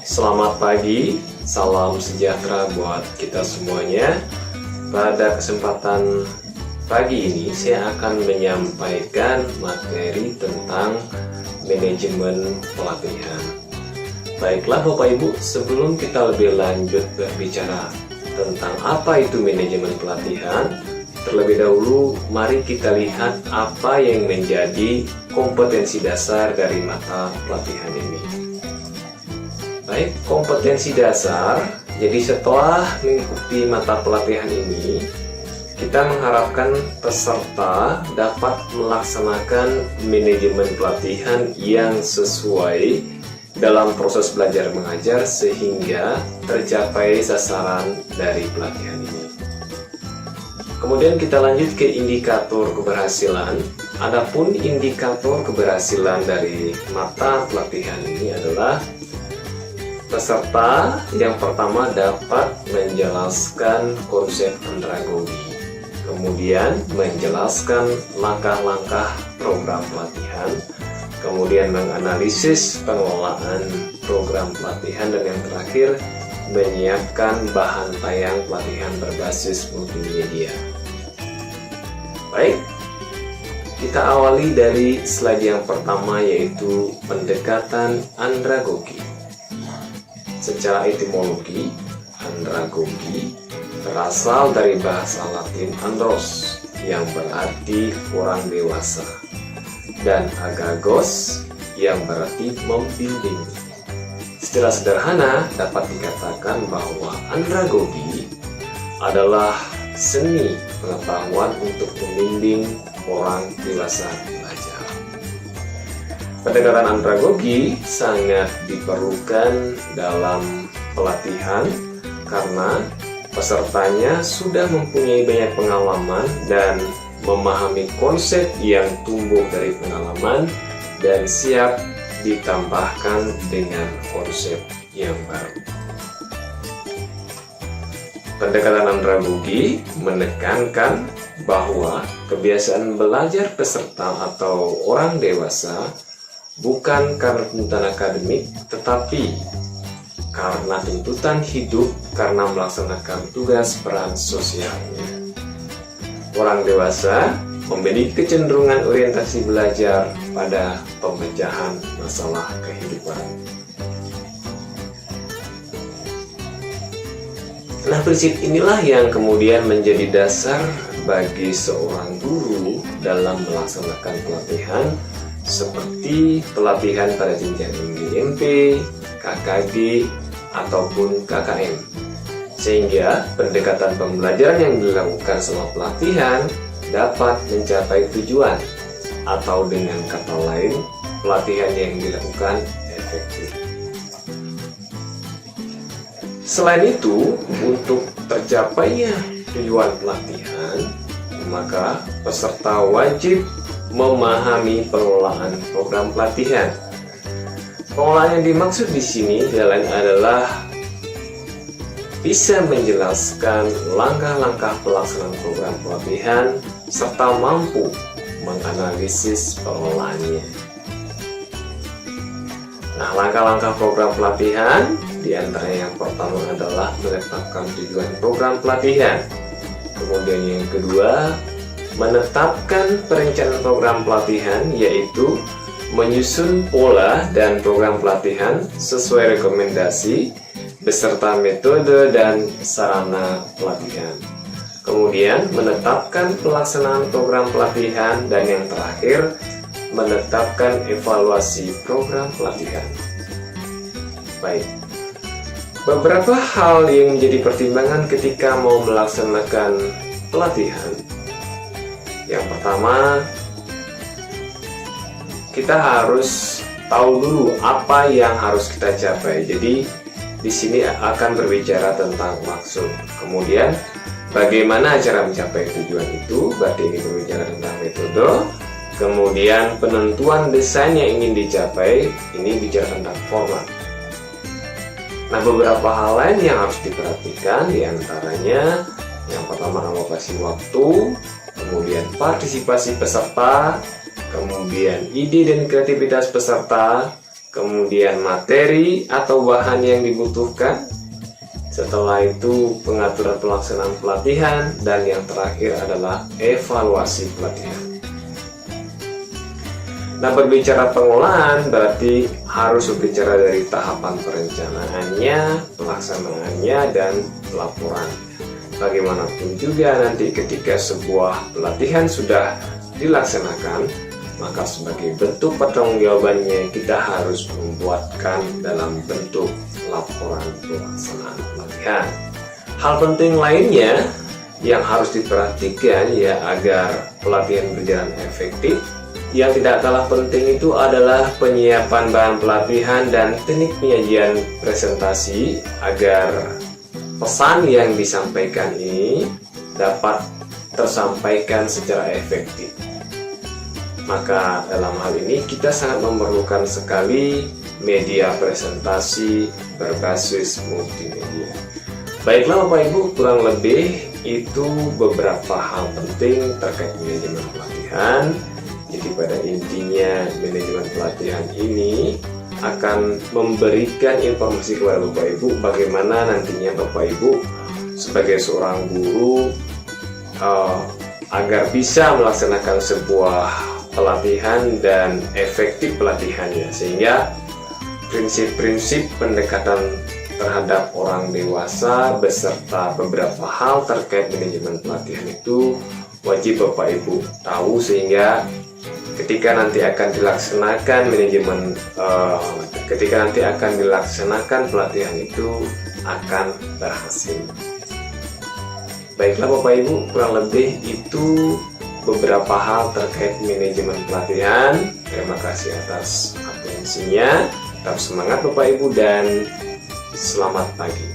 Selamat pagi, salam sejahtera buat kita semuanya. Pada kesempatan pagi ini saya akan menyampaikan materi tentang manajemen pelatihan. Baiklah Bapak Ibu, sebelum kita lebih lanjut berbicara tentang apa itu manajemen pelatihan, terlebih dahulu mari kita lihat apa yang menjadi kompetensi dasar dari mata pelatihan ini. Baik, kompetensi dasar. Jadi setelah mengikuti mata pelatihan ini, kita mengharapkan peserta dapat melaksanakan manajemen pelatihan yang sesuai dalam proses belajar mengajar sehingga tercapai sasaran dari pelatihan ini. Kemudian kita lanjut ke indikator keberhasilan. Adapun indikator keberhasilan dari mata pelatihan ini adalah peserta yang pertama dapat menjelaskan konsep andragogi, kemudian menjelaskan langkah-langkah program pelatihan, kemudian menganalisis pengelolaan program pelatihan, dan yang terakhir menyiapkan bahan tayang pelatihan berbasis multimedia. Baik, kita awali dari slide yang pertama, yaitu pendekatan andragogi. Secara etimologi, andragogi berasal dari bahasa Latin andros yang berarti orang dewasa, dan agagos yang berarti membimbing. Secara sederhana dapat dikatakan bahwa andragogi adalah seni pengetahuan untuk membimbing orang dewasa belajar. Pendekatan andragogi sangat diperlukan dalam pelatihan karena pesertanya sudah mempunyai banyak pengalaman dan memahami konsep yang tumbuh dari pengalaman dan siap ditambahkan dengan konsep yang baru. Pendekatan andragogi menekankan bahwa kebiasaan belajar peserta atau orang dewasa bukan karena tuntutan akademik, tetapi karena tuntutan hidup karena melaksanakan tugas peran sosialnya. Orang dewasa memiliki kecenderungan orientasi belajar pada pemecahan masalah kehidupan. Nah, prinsip inilah yang kemudian menjadi dasar bagi seorang guru dalam melaksanakan pelatihan seperti pelatihan pada jenjang SMP, KKG, ataupun KKM. Sehingga pendekatan pembelajaran yang dilakukan selama pelatihan dapat mencapai tujuan, atau dengan kata lain, pelatihan yang dilakukan efektif. Selain itu, untuk tercapainya tujuan pelatihan, maka peserta wajib memahami pengelolaan program pelatihan. Pengelolaan yang dimaksud di sini adalah bisa menjelaskan langkah-langkah pelaksanaan program pelatihan serta mampu menganalisis pengelolaannya. Nah, langkah-langkah program pelatihan diantaranya yang pertama adalah menetapkan tujuan program pelatihan. Kemudian yang kedua, menetapkan perencanaan program pelatihan, yaitu menyusun pola dan program pelatihan sesuai rekomendasi beserta metode dan sarana pelatihan. Kemudian menetapkan pelaksanaan program pelatihan, dan yang terakhir menetapkan evaluasi program pelatihan. Baik, beberapa hal yang menjadi pertimbangan ketika mau melaksanakan pelatihan. Yang pertama, kita harus tahu dulu apa yang harus kita capai. Jadi di sini akan berbicara tentang maksud. Kemudian bagaimana cara mencapai tujuan itu, berarti ini berbicara tentang metode. Kemudian penentuan desain yang ingin dicapai, ini bicara tentang format. Nah, beberapa hal lain yang harus diperhatikan diantaranya yang pertama alokasi waktu, kemudian partisipasi peserta, kemudian ide dan kreativitas peserta, kemudian materi atau bahan yang dibutuhkan, setelah itu pengaturan pelaksanaan pelatihan, dan yang terakhir adalah evaluasi pelatihan. Nah, berbicara pengolahan berarti harus berbicara dari tahapan perencanaannya, pelaksanaannya, dan pelaporan. Bagaimanapun juga nanti ketika sebuah pelatihan sudah dilaksanakan, maka sebagai bentuk pertanggungjawabannya kita harus membuatkan dalam bentuk laporan pelaksanaan pelatihan. Hal penting lainnya yang harus diperhatikan ya agar pelatihan berjalan efektif, yang tidak kalah penting itu adalah penyiapan bahan pelatihan dan teknik penyajian presentasi agar pesan yang disampaikan ini dapat tersampaikan secara efektif. Maka dalam hal ini kita sangat memerlukan sekali media presentasi berbasis multimedia. Baiklah Bapak Ibu, kurang lebih itu beberapa hal penting terkait manajemen pelatihan. Jadi pada intinya manajemen pelatihan ini akan memberikan informasi kepada Bapak Ibu bagaimana nantinya Bapak Ibu sebagai seorang guru agar bisa melaksanakan sebuah pelatihan dan efektif pelatihannya, sehingga prinsip-prinsip pendekatan terhadap orang dewasa beserta beberapa hal terkait manajemen pelatihan itu wajib Bapak Ibu tahu, sehingga ketika nanti akan dilaksanakan pelatihan itu akan berhasil. Baiklah Bapak Ibu, kurang lebih itu beberapa hal terkait manajemen pelatihan. Terima kasih atas atensinya. Tetap semangat Bapak Ibu dan selamat pagi.